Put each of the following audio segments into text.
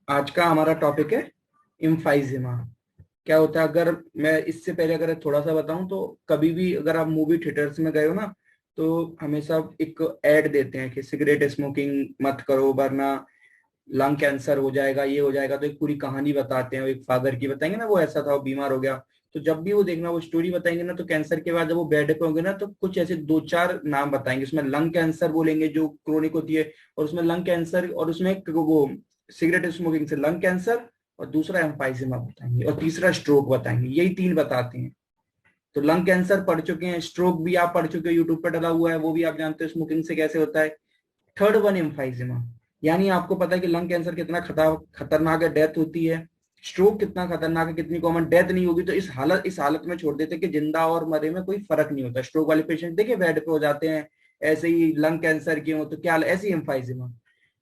आज का हमारा टॉपिक है इम्फाइजिमा। क्या होता है, अगर मैं इससे पहले अगर थोड़ा सा बताऊं तो कभी भी अगर आप मूवी थिएटर्स में गए हो ना, तो हमेशा एक एड देते हैं कि सिगरेट स्मोकिंग मत करो वरना लंग कैंसर हो जाएगा, ये हो जाएगा। तो एक पूरी कहानी बताते हैं, एक फादर की बताएंगे ना, वो ऐसा था, वो बीमार हो गया। तो जब भी वो देखना, वो स्टोरी बताएंगे ना, तो कैंसर के बाद जब वो बेड पे होंगे ना, तो कुछ ऐसे दो चार नाम बताएंगे। उसमें लंग कैंसर बोलेंगे जो क्रोनिक होती है, और उसमें लंग कैंसर, और उसमें वो सिगरेट स्मोकिंग से लंग कैंसर, और दूसरा एम्फाइजिमा बताएंगे, और तीसरा स्ट्रोक बताएंगे। यही तीन बताते हैं। तो लंग कैंसर पढ़ चुके हैं, स्ट्रोक भी आप पढ़ चुके हो, यूट्यूब पर डला हुआ है, वो भी आप जानते हो स्मोकिंग से कैसे होता है। थर्ड वन एम्फाइजिमा, यानी आपको पता है कि लंग कैंसर कितना खतरनाक है, डेथ होती है। स्ट्रोक कितना खतरनाक है, कितनी कॉमन, डेथ नहीं होगी। तो इस हालत में छोड़ देते कि जिंदा और मरे में कोई फर्क नहीं होता। स्ट्रोक वाले पेशेंट देखिए बेड पे हो जाते हैं, ऐसे ही लंग कैंसर की हो तो क्या ऐसी एम्फाइजिमा।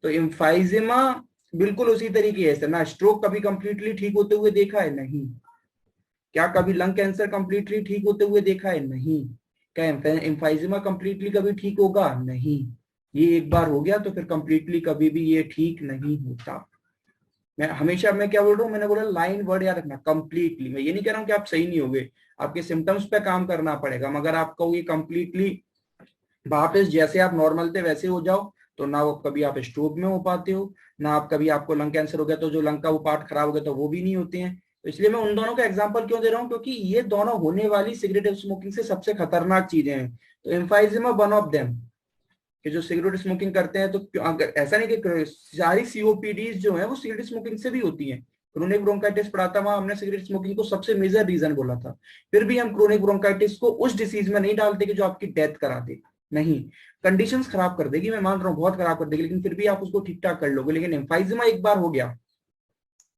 तो एम्फाइजिमा बिल्कुल उसी तरीके से ना, स्ट्रोक कभी कंप्लीटली ठीक होते हुए देखा है? नहीं। क्या कभी लंग कैंसर कंप्लीटली ठीक होते हुए देखा है? नहीं। क्या एम्फाइजिमा कंप्लीटली कभी ठीक होगा? नहीं। ये एक बार हो गया तो फिर कंप्लीटली कभी भी ये ठीक नहीं होता। मैं क्या बोल रहा हूँ, मैंने बोला लाइन वर्ड याद रखना, कंप्लीटली। मैं ये नहीं कह रहा हूँ कि आप सही नहीं होगे, आपके सिम्टम्स पे काम करना पड़ेगा, मगर आप कहोगे कंप्लीटली वापस जैसे आप नॉर्मल थे वैसे हो जाओ, तो ना वो कभी आप स्ट्रोक में हो पाते हो, ना आप कभी आपको लंग कैंसर हो गया तो जो लंग का वो पार्ट खराब हो गया तो वो भी नहीं होते हैं। तो इसलिए मैं उन दोनों का एग्जांपल क्यों दे रहा हूँ, क्योंकि ये दोनों होने वाली सिगरेट स्मोकिंग से सबसे खतरनाक चीजें हैं। तो एम्फाइजिमा वन ऑफ देम, कि जो सिगरेट स्मोकिंग करते हैं, तो अगर ऐसा नहीं कि सारी सीओपीडीज जो है वो सिगरेट स्मोकिंग से भी होती है। क्रोनिक ब्रोंकाइटिस पढ़ा था वहां, हमने सिगरेट स्मोकिंग को सबसे मेजर रीजन बोला था। फिर भी हम क्रोनिक ब्रोंकाइटिस को उस डिसीज में नहीं डालते कि जो आपकी डेथ करा दे। नहीं, कंडीशंस खराब कर देगी, मैं मान रहा हूँ बहुत खराब कर देगी, लेकिन फिर भी आप उसको ठीक ठाक कर लोगे। लेकिन एम्फाइजिमा एक बार हो गया,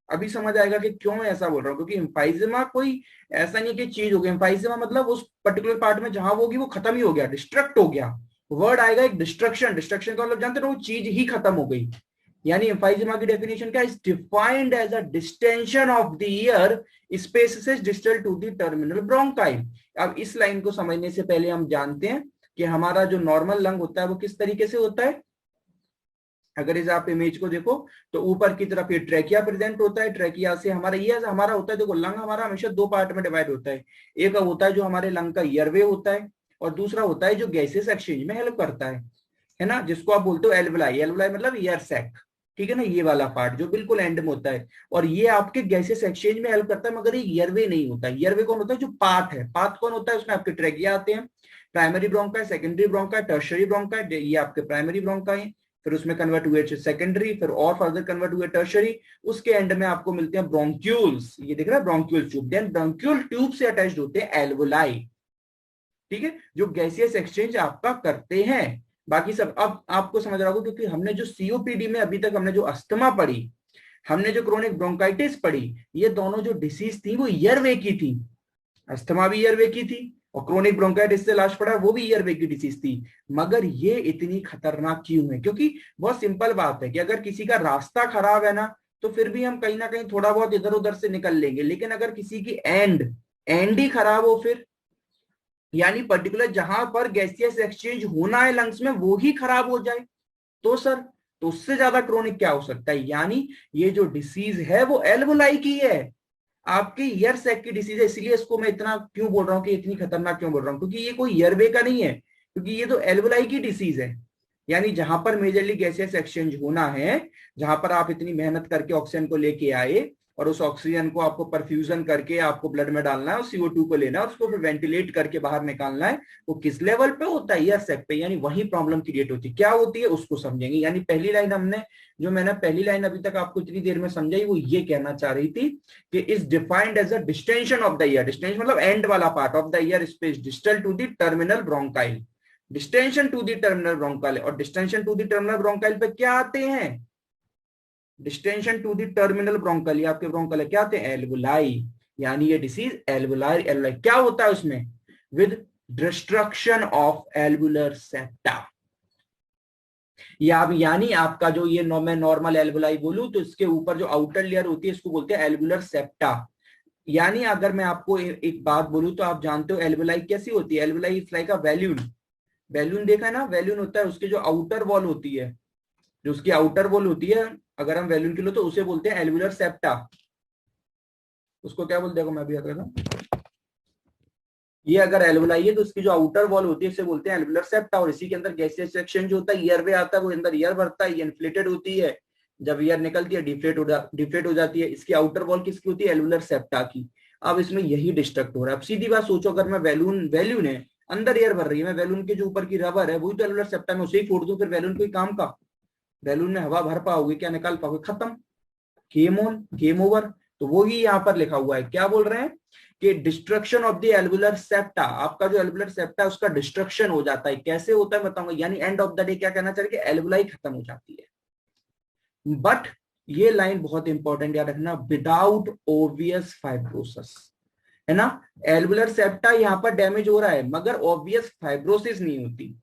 अभी समझ आएगा कि क्यों मैं ऐसा बोल रहा हूँ। क्योंकि एम्फाइजिमा कोई ऐसा नहीं कि चीज हो गई, एम्फाइजिमा मतलब उस पर्टिकुलर पार्ट में जहां वो होगी वो खत्म ही हो गया, डिस्ट्रक्ट हो गया। वर्ड आएगा एक डिस्ट्रक्शन, डिस्ट्रक्शन का मतलब जानते हो, वो चीज ही खत्म हो गई। यानी एम्फाइजिमा की डेफिनेशन क्या है? Is defined as a distension of the air spaces distal to the terminal bronchi. अब इस लाइन को समझने से पहले हम जानते हैं कि हमारा जो नॉर्मल लंग होता है वो किस तरीके से होता है। अगर इस आप इमेज को देखो, तो ऊपर की तरफ ये ट्रैकिया प्रेजेंट होता है। ट्रैकिया से हमारा ये हमारा होता है, देखो लंग हमारा हमेशा दो पार्ट में डिवाइड होता है। एक होता है जो हमारे लंग का एयरवे होता है, और दूसरा होता है जो गैसेस एक्सचेंज में हेल्प करता है ना, जिसको आप बोलते हो एल्वलाई। एल्वलाई मतलब एयर सैक, ठीक है ना, ये वाला पार्ट जो बिल्कुल एंड में होता है। और ये आपके गैसेस एक्सचेंज में हेल्प करता है, मगर ये एयरवे नहीं होता। एयरवे कौन होता है? जो पाथ है। पाथ कौन होता है? उसमें आपके ट्रैकिया आते हैं, प्राइमरी ब्रोंका, सेकेंडरी ब्रोंका, टर्शरी ब्रोंका, ये आपके प्राइमरी ब्रोंका है। फिर उसमें कन्वर्ट हुए सेकेंडरी, फिर और फर्दर कन्वर्ट हुए टर्शरी। उसके एंड में आपको मिलते हैं ब्रोंक्यूल्स, ये दिख रहा है bronchiole tube. Then bronchiole tube से अटैच्ड होते हैं एल्वोलाई, ठीक है, जो गैसियस एक्सचेंज आपका करते हैं। बाकी सब अब आपको समझ रहा होगा, क्योंकि हमने जो सीओपीडी में अभी तक हमने जो अस्थमा पढ़ी, हमने जो क्रोनिक ब्रोंकाइटिस पढ़ी, ये दोनों जो डिसीज थी वो ईयरवे की थी। अस्थमा भी ईयरवे की थी, और क्रोनिक ब्रोंकाइटिस से लास्ट पड़ा वो भी ईयरवे की डिसीज थी। मगर ये इतनी खतरनाक क्यों है? क्योंकि बहुत सिंपल बात है कि अगर किसी का रास्ता खराब है ना, तो फिर भी हम कहीं ना कहीं थोड़ा बहुत इधर उधर से निकल लेंगे। लेकिन अगर किसी की एंड एंड ही खराब हो, फिर यानी पर्टिकुलर जहां पर गैसियस एक्सचेंज होना है लंग्स में वो ही खराब हो जाए, तो सर, तो उससे ज्यादा क्रोनिक क्या हो सकता है? यानी ये जो डिसीज है वो एल्वोलाई की है, आपके ईयर सैक की डिसीज है। इसीलिए इसको मैं इतना क्यों बोल रहा हूँ कि इतनी खतरनाक क्यों बोल रहा हूँ, क्योंकि ये कोई ईयरवे का नहीं है, क्योंकि ये तो एल्वोलाई की डिसीज है। यानी जहां पर मेजरली गैसेस एक्सचेंज होना है, जहां पर आप इतनी मेहनत करके ऑक्सीजन को लेके आए, और उस ऑक्सीजन को आपको परफ्यूजन करके आपको ब्लड में डालना है, और CO2 को लेना है, उसको फिर वेंटिलेट करके बाहर निकालना है, वो किस लेवल पे होता है? ईयर सैक पे। यानी वही प्रॉब्लम क्रिएट होती है। क्या होती है उसको समझेंगे। यानी पहली लाइन हमने, जो मैंने पहली लाइन अभी तक आपको इतनी देर में समझाई, वो ये कहना चाह रही थी कि is defined as a distension of the air. Distension मतलब एंड वाला part of the air space distal to the terminal bronchiole. Distension to the terminal bronchiole, और distension to the terminal bronchiole पे क्या आते हैं? Distension to the terminal bronchiole, आपके bronchiole क्या आते हैं? एल्वोलाई। यानी ये डिसीज एल्वोलाई, एल्वोलाई क्या होता है उसमें? With destruction of alveolar septa. या यानी आपका जो ये मैं नॉर्मल एल्वोलाई बोलूं तो इसके ऊपर जो आउटर लेयर होती है इसको बोलते हैं एल्वुलर सेप्टा। यानी अगर मैं आपको एक बात बोलूं तो आप जानते हो एल्वोलाई कैसी होती है? Alveoli is like a balloon. Balloon देखा है ना, बैलून होता है, उसके जो आउटर वॉल होती है, जो उसकी आउटर वॉल होती है, अगर हम वैल्यून के लिए तो उसे बोलते हैं एल्वुलर सेप्टा। उसको क्या बोलते हैं, मैं भी याद रखना, ये अगर एल्वुलाई है तो उसकी जो आउटर वॉल होती है उसे बोलते हैं एल्वुलर सेप्टा। और इसी के अंदर गैसियस सेक्शन जो होता है, एयरवे आता है, वो अंदर एयर भरता है, ये इन्फ्लेटेड होती है, जब एयर निकलती है डिफ्लेट हो जाती है। इसकी आउटर वॉल किसकी होती है, एल्वुलर सेप्टा की। अब इसमें यही डिस्ट्रक्ट हो रहा है। अब सीधी बात सोचो, अगर मैं वैल्यून है, अंदर एयर भर रही है, मैं वैल्यून के जो ऊपर की रबर है वही तो एल्वुलर सेप्टा में, उसे ही फोड़ दूं, फिर वैल्यून कोई काम का? वैल्यून में हवा भर पाओगे क्या, निकाल पाओगे? खत्म, गेम ऑन, गेम ओवर। तो वो ही यहाँ पर लिखा हुआ है, क्या बोल रहे हैं कि destruction of the alveolar septa, आपका जो एल्वुलर सेप्टा है उसका डिस्ट्रक्शन हो जाता है। कैसे होता है बताऊंगा, यानी एंड ऑफ द डे क्या कहना चाहिए कि एल्वुलाई खत्म हो जाती है। बट ये लाइन बहुत इंपॉर्टेंट याद रखना, विदाउट ओबियस फाइब्रोसिस, है ना। एल्वुलर सेप्टा यहाँ पर डैमेज हो रहा है मगर ऑब्वियस फाइब्रोसिस नहीं होती।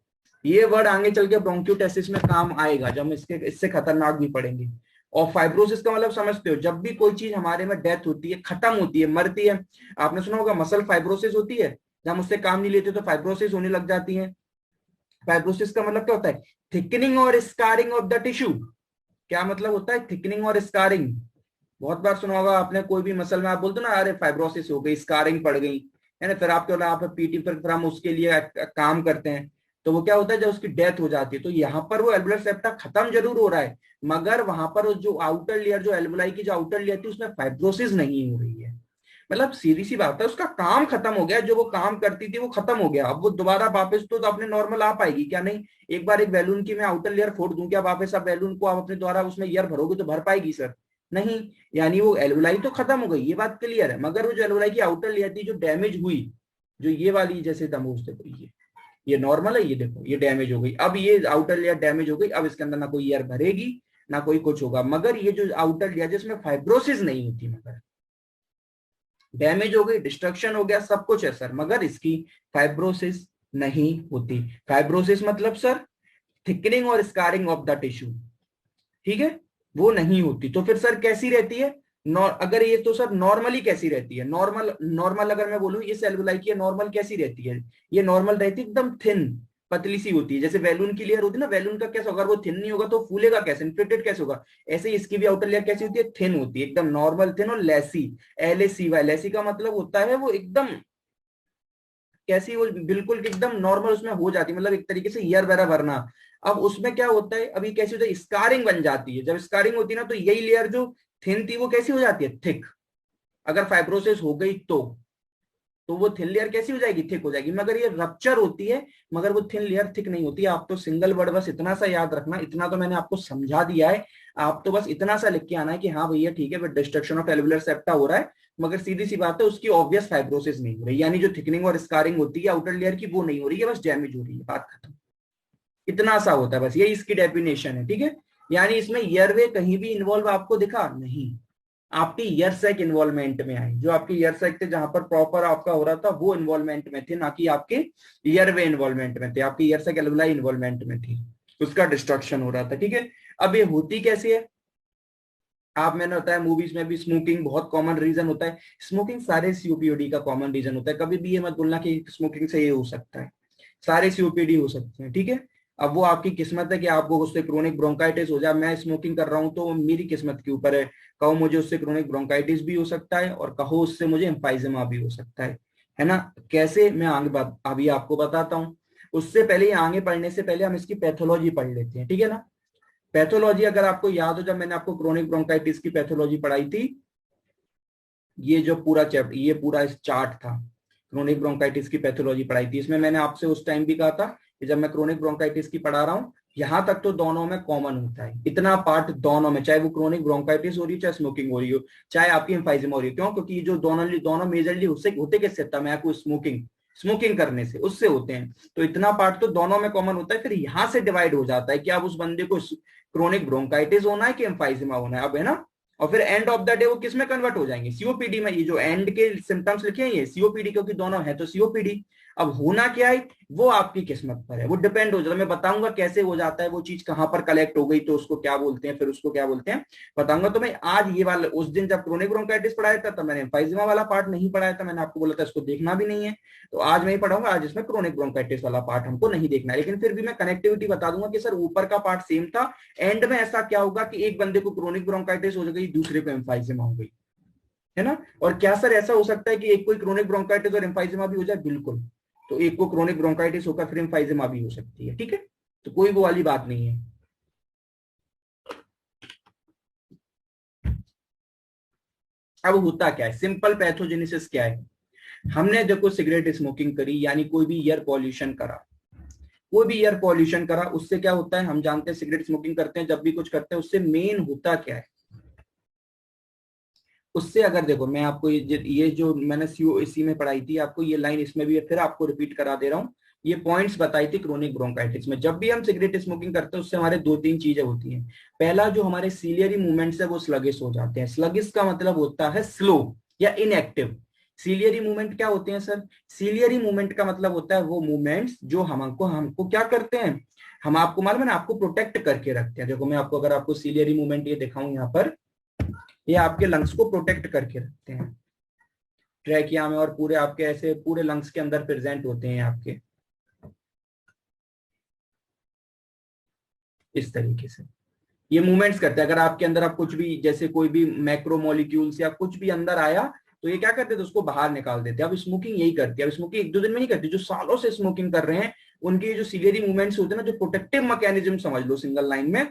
ये वर्ड आगे चल के ब्रोंकियोटेसिस में काम आएगा, जब हम इससे खतरनाक भी पढ़ेंगे। और फाइब्रोसिस का मतलब समझते हो, जब भी कोई चीज हमारे में डेथ होती है, खत्म होती है, मरती है। आपने सुना होगा मसल फाइब्रोसिस होती है, जब हम उससे काम नहीं लेते तो फाइब्रोसिस होने लग जाती है। फाइब्रोसिस का मतलब क्या होता है, थिकनिंग और स्कारिंग ऑफ द टिश्यू। क्या मतलब होता है थिकनिंग और स्कारिंग? बहुत बार सुना होगा आपने, कोई भी मसल में आप बोलते ना अरे फाइब्रोसिस हो गई, स्कारिंग पड़ गई, है ना। फिर आपके आप पीटी पर फिर हम उसके लिए काम करते हैं, तो वो क्या होता है जब उसकी डेथ हो जाती है, तो यहाँ पर वो एल्वुलर सेप्टा खत्म जरूर हो रहा है मगर वहां पर जो आउटर लेयर, जो एल्वुलाई की जो आउटर लेयर थी उसमें फाइब्रोसिस नहीं हो रही है। मतलब सीधी सी बात है, उसका काम खत्म हो गया, जो वो काम करती थी वो खत्म हो गया। अब वो दोबारा वापस तो अपने नॉर्मल आ पाएगी क्या? नहीं। एक बार एक बैलून की मैं आउटर लेयर फोड़ दूं, क्या वापस आप बैलून को आप अपने द्वारा उसमें एयर भरोगे तो भर पाएगी सर? नहीं। यानी वो एल्वुलाई तो खत्म हो गई, ये बात क्लियर है, मगर वो जो एल्वुलाई की आउटर लेयर थी जो डैमेज हुई, जो ये वाली जैसे दमोस देखो, ये नॉर्मल है, ये देखो ये डैमेज हो गई। अब ये आउटर लेयर डैमेज हो गई, अब इसके अंदर ना कोई एयर भरेगी ना कोई कुछ होगा। मगर ये जो आउटर लेयर जिसमें फाइब्रोसिस नहीं होती, मगर डैमेज हो गई, डिस्ट्रक्शन हो गया, सब कुछ है सर, मगर इसकी फाइब्रोसिस नहीं होती। फाइब्रोसिस मतलब सर थिकनिंग और स्कारिंग ऑफ द टिश्यू, ठीक है, वो नहीं होती। तो फिर सर कैसी रहती है? अगर ये तो सर नॉर्मली कैसी रहती है, नॉर्मल नॉर्मल अगर मैं बोलूं ये एल्वुलाई की नॉर्मल कैसी रहती है, ये नॉर्मल रहती है एकदम थिन, पतली सी होती है, जैसे वैलून की लेयर होती है ना, वैलून का कैसा होगा, अगर वो थिन नहीं होगा तो फूलेगा कैसे, इन्फ्लेटेड कैसे होगा? ऐसे ही इसकी भी आउटर लेयर कैसी होती है, थिन होती है, एकदम नॉर्मल थिन और लेसी। LACY, लेसी का मतलब होता है वो एकदम कैसी, वो बिल्कुल एकदम नॉर्मल उसमें हो जाती है, मतलब एक तरीके से ईयर वगैरह भरना। अब उसमें क्या होता है, अभी कैसी होती है, स्कारिंग बन जाती है। जब स्कारिंग होती है ना तो यही लेयर जो थिन थी वो कैसी हो जाती है, थिक। अगर फाइब्रोसिस हो गई तो वो थिन लेयर कैसी हो जाएगी, थिक हो जाएगी। मगर ये रप्चर होती है, मगर वो थिन लेयर थिक नहीं होती। आप तो सिंगल वर्ड बस इतना सा याद रखना, इतना तो मैंने आपको समझा दिया है, आप तो बस इतना सा लिख के आना है कि हाँ भैया ठीक है, but destruction of alveolar septa हो रहा है, मगर सीधी सी बात है उसकी ऑब्वियस फाइब्रोसिस नहीं हो रही, यानी जो थिकनिंग और स्कारिंग होती है आउटर लेयर की वो नहीं हो रही है, बस डैमेज हो रही है, बात खत्म। इतना सा होता है बस, यही इसकी डेफिनेशन है, ठीक है। यानी इसमें ईयरवे कहीं भी इन्वॉल्व आपको दिखा नहीं, आपके ईयर सैक इन्वॉल्वमेंट में आए, जो आपके ईयर सैक थे जहां पर प्रॉपर आपका हो रहा था वो इन्वॉल्वमेंट में थे, ना कि आपके ईयरवे इन्वॉल्वमेंट में थे, आपकी ईयर सैक एल्वुलाई इन्वॉल्वमेंट में थी, उसका डिस्ट्रक्शन हो रहा था, ठीक है। अब ये होती कैसे है, आप मैंने बताया मूवीज में भी स्मोकिंग बहुत कॉमन रीजन होता है। स्मोकिंग सारे COPD का कॉमन रीजन होता है, कभी भी ये मत बोलना कि स्मोकिंग से ये हो सकता है, सारे COPD हो सकते हैं, ठीक है। अब वो आपकी किस्मत है कि आपको उससे क्रोनिक ब्रोंकाइटिस हो जाए। मैं स्मोकिंग कर रहा हूं तो मेरी किस्मत के ऊपर है, कहो मुझे उससे क्रोनिक ब्रोंकाइटिस भी हो सकता है और कहो उससे मुझे एम्फाइजेमा भी हो सकता है ना। कैसे, मैं आगे बात अभी आपको बताता हूँ। उससे पहले, आगे पढ़ने से पहले हम इसकी पैथोलॉजी पढ़ लेते हैं, ठीक है ना। पैथोलॉजी अगर आपको याद हो, जब मैंने आपको क्रोनिक ब्रोंकाइटिस की पैथोलॉजी पढ़ाई थी, ये जो पूरा चैप्टर, ये पूरा इस चार्ट था, क्रोनिक ब्रोंकाइटिस की पैथोलॉजी पढ़ाई थी। इसमें मैंने आपसे उस टाइम भी कहा था कि जब मैं क्रोनिक ब्रोंकाइटिस की पढ़ा रहा हूँ, यहां तक तो दोनों में कॉमन होता है, इतना पार्ट दोनों में, चाहे वो क्रोनिक ब्रोंकाइटिस हो रही हो, चाहे स्मोकिंग हो रही हो, चाहे आपकी एम्फाइजेमा हो रही हो। क्यों? क्योंकि जो दोनों दोनों मेजरली उससे होते किससे, तम्बाकू स्मोकिंग, स्मोकिंग करने से, उससे होते हैं। तो इतना पार्ट तो दोनों में कॉमन होता है। फिर यहां से डिवाइड हो जाता है कि अब उस बंदे को क्रोनिक ब्रोंकाइटिस होना है कि एम्फाइजेमा होना है, अब है ना। और फिर एंड ऑफ द डे वो किस में कन्वर्ट हो जाएंगे, COPD में। ये जो एंड के सिम्टम्स लिखे हैं ये COPD, क्योंकि दोनों है तो COPD। अब होना क्या है, वो आपकी किस्मत पर है, वो डिपेंड हो जाता है। मैं बताऊंगा कैसे हो जाता है वो चीज, कहां पर कलेक्ट हो गई तो उसको क्या बोलते हैं, फिर उसको क्या बोलते हैं बताऊंगा। तो मैं आज ये वाला, उस दिन जब क्रोनिक ब्रोंकाइटिस पढ़ाया था तब मैंने एम्फाइजिमा वाला पार्ट नहीं पढ़ाया था, मैंने आपको बोला था इसको देखना भी नहीं है। तो आज मैं ही पढ़ाऊंगा, आज इसमें क्रोनिक ब्रोंकाइटिस वाला पार्ट हमको नहीं देखना है, लेकिन फिर भी मैं कनेक्टिविटी बता दूंगा कि सर ऊपर का पार्ट सेम था, एंड में ऐसा क्या होगा कि एक बंदे को क्रोनिक ब्रोंकाइटिस हो गई, दूसरे को एम्फाइजिमा हो गई, है ना। और क्या सर ऐसा हो सकता है कि एक कोई क्रोनिक ब्रोंकाइटिस और एम्फाइजिमा भी हो जाए? बिल्कुल। तो एक को क्रोनिक ब्रोंकाइटिस होकर फिर एम्फाइजिमा भी हो सकती है, ठीक है। तो कोई वो वाली बात नहीं है। अब होता क्या है, सिंपल पैथोजेनेसिस क्या है। हमने देखो सिगरेट स्मोकिंग करी, यानी कोई भी एयर पॉल्यूशन करा, कोई भी एयर पॉल्यूशन करा, उससे क्या होता है हम जानते हैं। सिगरेट स्मोकिंग करते हैं, जब भी कुछ करते हैं, उससे मेन होता क्या है, उससे अगर देखो मैं आपको ये जो मैंने सीओ में पढ़ाई थी आपको, ये लाइन इसमें भी है, फिर आपको रिपीट करा दे रहा हूँ। ये पॉइंट्स बताई थी क्रोनिक ब्रोंकाइटिस में। जब भी हम सिगरेट स्मोकिंग करते हैं उससे हमारे दो तीन चीजें होती हैं। पहला, जो हमारे सीलियरी मूवमेंट्स है वो स्लगिश हो जाते हैं। स्लगिश का मतलब होता है स्लो या इनएक्टिव। सीलियरी मूवमेंट क्या होते हैं सर? सीलियरी मूवमेंट का मतलब होता है वो मूवमेंट्स जो हमको हमको क्या करते हैं, हम आपको मालूम है ना, आपको प्रोटेक्ट करके रखते हैं। देखो मैं आपको, अगर आपको सीलियरी मूवमेंट ये दिखाऊं यहाँ पर, ये आपके लंग्स को प्रोटेक्ट करके रखते हैं ट्रैकिया में, और पूरे आपके ऐसे पूरे लंग्स के अंदर प्रेजेंट होते हैं आपके, इस तरीके से ये मूवमेंट्स करते हैं। अगर आपके अंदर आप कुछ भी, जैसे कोई भी मैक्रोमोलिक्यूल्स या कुछ भी अंदर आया, तो ये क्या करते थे, उसको बाहर निकाल देते हैं। अब स्मोकिंग यही करती है। अब स्मोकिंग एक दो दिन में नहीं करती, जो सालों से स्मोकिंग कर रहे हैं उनके जो सीलियरी मूवमेंट्स होते हैं ना, जो प्रोटेक्टिव मैकेनिज्म समझ लो सिंगल लाइन में,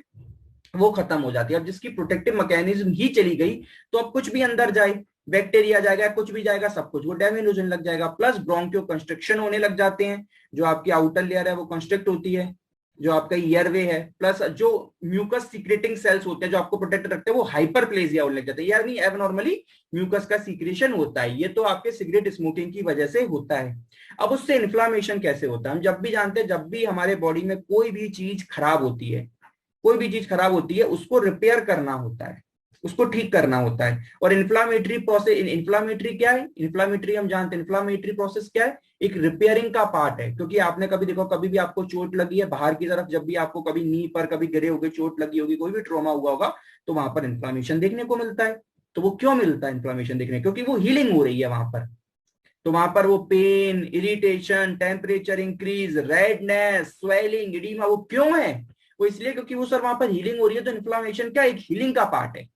वो खत्म हो जाती है। अब जिसकी प्रोटेक्टिव मैकेनिज्म ही चली गई, तो अब कुछ भी अंदर जाए, बैक्टीरिया जाएगा, कुछ भी जाएगा, सब कुछ वो डैमेज होने लग जाएगा। प्लस ब्रोंकियो कंस्ट्रक्शन होने लग जाते हैं, जो आपकी आउटर लेयर है वो कंस्ट्रक्ट होती है, जो आपका ईयरवे है। प्लस जो म्यूकस सीक्रेटिंग सेल्स होते हैं जो आपको प्रोटेक्ट रखते हैं, वो हाइपरप्लेजिया होने लग जाते हैं, यानी एबनॉर्मली म्यूकस का सीक्रेशन होता है। ये तो आपके सिगरेट स्मोकिंग की वजह से होता है। अब उससे इन्फ्लामेशन कैसे होता है, हम जब भी जानते हैं, जब भी हमारे बॉडी में कोई भी चीज खराब होती है, कोई भी चीज खराब होती है, उसको रिपेयर करना होता है, उसको ठीक करना होता है। और इन्फ्लामेटरी प्रोसेस, इन्फ्लामेटरी क्या है, इन्फ्लामेटरी हम जानते हैं, इन्फ्लामेटरी प्रोसेस क्या है, एक रिपेयरिंग का पार्ट है। क्योंकि आपने कभी देखो, कभी भी आपको चोट लगी है बाहर की तरफ, जब भी आपको कभी नी पर कभी गिरे होगे, चोट लगी होगी, कोई भी ट्रॉमा हुआ होगा, तो वहां पर इन्फ्लामेशन देखने को मिलता है। तो वो क्यों मिलता है इन्फ्लामेशन देखने, क्योंकि वो हीलिंग हो रही है वहां पर। तो वहां पर वो pain, irritation, temperature increase, redness, swelling, oedema, वो क्यों है? वो इसलिए क्योंकि वो सर वहां पर हीलिंग हो रही है। तो इन्फ्लामेशन क्या, एक हीलिंग का पार्ट है।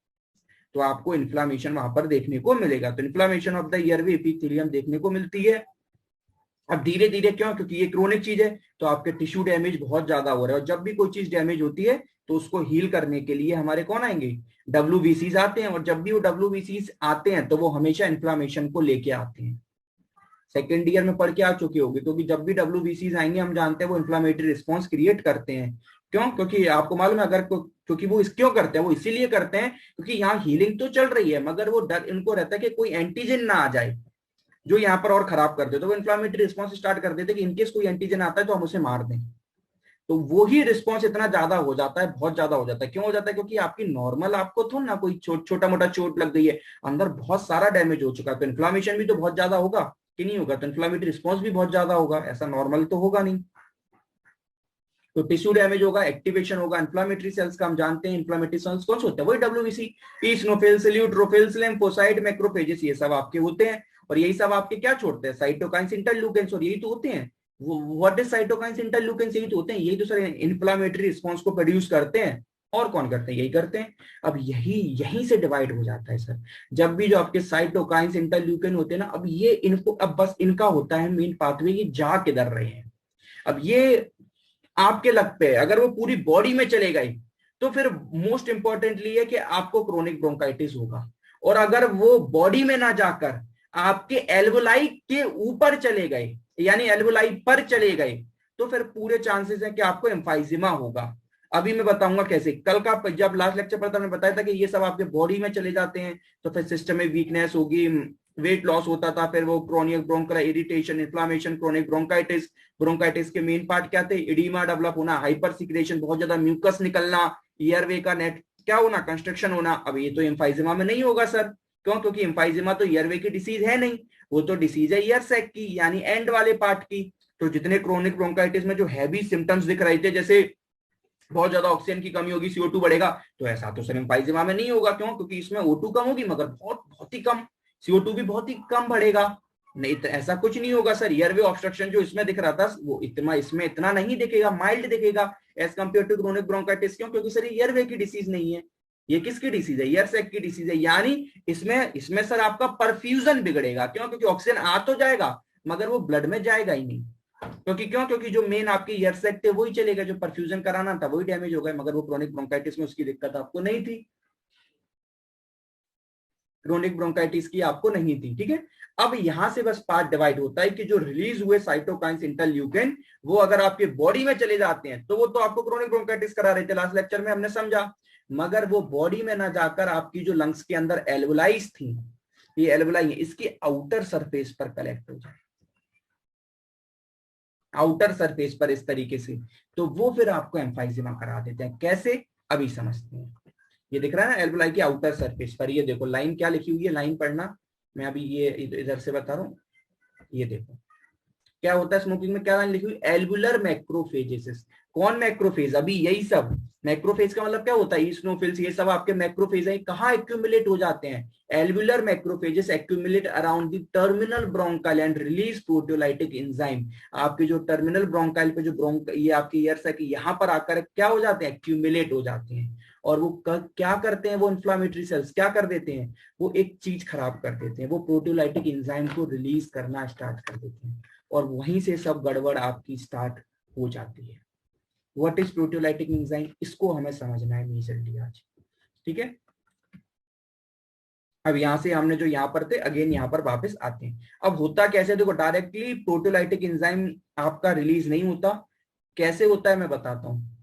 तो आपको इन्फ्लामेशन वहां पर देखने को मिलेगा। तो inflammation of the airway epithelium देखने को मिलती है। अब धीरे धीरे क्यों, क्योंकि ये क्रोनिक चीज है, तो आपके टिश्यू डैमेज बहुत ज्यादा हो रहा है। और जब भी कोई चीज डैमेज होती है, तो उसको हील करने के लिए हमारे कौन आएंगे, डब्ल्यूबीसीज आते हैं। और जब भी वो डब्ल्यूबीसीज आते हैं, तो वो हमेशा इन्फ्लामेशन को लेके आते हैं। सेकेंड ईयर में पढ़ के आ चुके होंगे, क्योंकि जब भी डब्ल्यूबीसीज आएंगे हम जानते हैं वो इन्फ्लामेटरी रिस्पॉन्स क्रिएट करते हैं। क्यों? क्योंकि आपको मालूम है, अगर क्योंकि वो क्यों करते हैं, वो इसीलिए करते हैं क्योंकि यहाँ हीलिंग तो चल रही है, मगर वो डर इनको रहता है कि कोई एंटीजन ना आ जाए जो यहाँ पर और खराब कर दे। तो वो इन्फ्लामेटरी रिस्पॉन्स स्टार्ट कर देते कि इनकेस कोई एंटीजन आता है तो हम उसे मार दें। तो वो ही रिस्पॉन्स इतना ज्यादा हो जाता है, बहुत ज्यादा हो जाता है। क्यों हो जाता है? क्योंकि आपकी नॉर्मल आपको तो ना कोई छोटा मोटा चोट लग गई है, अंदर बहुत सारा डैमेज हो चुका है, तो इन्फ्लामेशन भी तो बहुत ज्यादा होगा कि नहीं होगा? तो इन्फ्लामेटरी रिस्पॉन्स भी बहुत ज्यादा होगा, ऐसा नॉर्मल तो होगा नहीं। तो टिश्यू डैमेज होगा, एक्टिवेशन होगा इन्फ्लामेटरी सेल्स का। हम जानते हैं इन्फ्लामेटरी सेल्स कौन से होते हैं, वही डब्ल्यूबीसी, ईसिनोफिल्स, ल्यूट्रोफिल्स, लिम्फोसाइट, मैक्रोफेजेस, ये सब आपके होते हैं। और यही सब आपके क्या छोड़ते हैं, साइटोकाइंस, इंटरल्यूकेंस, और यही तो होते हैं। व्हाट इज साइटोकाइंस, इंटरल्यूकेंस, यही तो होते हैं। यही तो सर इन्फ्लामेटरी रिस्पॉन्स को प्रोड्यूस करते हैं। और कौन करते हैं? यही करते हैं। अब यहीं से डिवाइड हो जाता है सर। जब भी जो आपके साइटोकाइंस, इंटरल्यूकेन होते हैं ना, अब ये इनको, अब बस इनका होता है मेन पाथवे, ये जा किधर रहे हैं। अब ये आपके लक पे है, अगर वो पूरी बॉडी में चले गए, तो फिर मोस्ट इंपॉर्टेंटली है कि आपको क्रोनिक ब्रोंकाइटिस होगा। और अगर वो बॉडी में ना जाकर आपके एल्वोलाई के ऊपर चले गए, यानी एल्वोलाई पर चले गए, तो फिर पूरे चांसेस हैं कि आपको एम्फाइजिमा होगा। अभी मैं बताऊंगा कैसे। कल का जब लास्ट लेक्चर पर था, मैंने बताया था कि ये सब आपके बॉडी में चले जाते हैं, तो फिर सिस्टम में वीकनेस होगी, वेट लॉस होता था, फिर वो chronic bronchiolar irritation, inflammation, chronic bronchitis. Bronchitis के मेन पार्ट क्या थे, इडीमा डेवलप होना, हाइपर सिक्रेशन, बहुत ज्यादा म्यूकस निकलना, ईयरवे का नेट क्या होना, कंस्ट्रक्शन होना। अब ये तो एम्फाइजिमा में नहीं होगा सर, क्यों? क्योंकि एम्फाइजिमा तो ईयरवे की डिसीज है नहीं, वो तो डिसीज है ईयर सैक की, यानी एंड वाले पार्ट की। तो जितने क्रोनिक ब्रोंकाइटिस में जो हैवी सिम्टम्स दिख रहे थे, जैसे बहुत ज्यादा ऑक्सीजन की कमी होगी, CO2 बढ़ेगा, तो ऐसा तो सर एम्फाइजिमा में नहीं होगा। क्यों? क्योंकि इसमें O2 कम होगी, मगर बहुत बहुत ही कम, CO2 भी बहुत ही कम बढ़ेगा। नहीं तो ऐसा कुछ नहीं होगा सर। ईयरवे ऑब्स्ट्रक्शन जो इसमें दिख रहा था वो इतना इसमें इतना नहीं दिखेगा, माइल्ड दिखेगा as compare to chronic bronchitis. क्यों? क्योंकि सर ईयरवे की डिसीज नहीं है, ये किसकी डिसीज है? ईयर सैक की डिसीज है। यानी इसमें इसमें सर आपका परफ्यूजन बिगड़ेगा। क्यों? क्योंकि ऑक्सीजन आ तो जाएगा मगर वो ब्लड में जाएगा ही नहीं। क्योंकि क्यों? क्योंकि जो मेन आपके ईयर सैक थे वही चलेगा, जो परफ्यूजन कराना था वही डैमेज हो गया, मगर वो क्रोनिक ब्रोंकाइटिस में उसकी दिक्कत आपको नहीं थी, क्रोनिक ब्रोंकाइटिस की आपको नहीं थी। ठीक है, अब यहां से बस पार्ट डिवाइड होता है कि जो रिलीज हुए साइटोकाइंस इंटरल्यूकिन वो अगर आपके बॉडी में चले जाते हैं तो वो तो आपको क्रोनिक ब्रोंकाइटिस करा रहे थे, लास्ट लेक्चर में हमने समझा। मगर वो बॉडी में ना जाकर आपकी जो लंग्स के अंदर एल्वुलाइज थी, ये एल्वुलाई इसकी आउटर सरफेस पर कलेक्ट हो जाए, आउटर सरफेस पर इस तरीके से, तो वो फिर आपको एम्फाइजिमा करा देते हैं। कैसे? अभी समझते हैं। ये दिख रहा है ना एल्वुलाई की आउटर सरफेस पर, ये देखो लाइन क्या लिखी हुई है, लाइन पढ़ना, मैं अभी ये इधर से बता रहा हूँ। ये देखो क्या होता है स्मोकिंग में, क्या लाइन लिखी हुई? एल्वुलर मैक्रोफेजेसिस। कौन मैक्रोफेज? अभी यही सब मैक्रोफेज का मतलब क्या होता है? ईस्नोफिल्स, ये सब आपके मैक्रोफेज है। कहाँ एक्यूमुलेट हो जाते हैं? Alveolar macrophages accumulate around the terminal bronchial and release proteolytic enzyme. आपके जो टर्मिनल ब्रोंकाइल पे जो ये आपके ईयर्स है कि यहाँ पर आकर क्या हो जाते हैं? एक्यूमुलेट हो जाते हैं। और वो क्या करते हैं? वो इन्फ्लामेटरी सेल्स क्या कर देते हैं? वो एक चीज खराब कर देते हैं, वो प्रोटियोलाइटिक एंजाइम को रिलीज करना स्टार्ट कर देते हैं, और वहीं से सब गड़बड़ आपकी स्टार्ट हो जाती है। व्हाट इज प्रोटियोलाइटिक एंजाइम, इसको हमें समझना है मेजरली आज। ठीक है, अब यहां से हमने जो यहाँ पर थे अगेन यहाँ पर वापस आते हैं। अब होता कैसे? देखो डायरेक्टली प्रोटियोलाइटिक एंजाइम आपका रिलीज नहीं होता। कैसे होता है मैं बताता हूँ।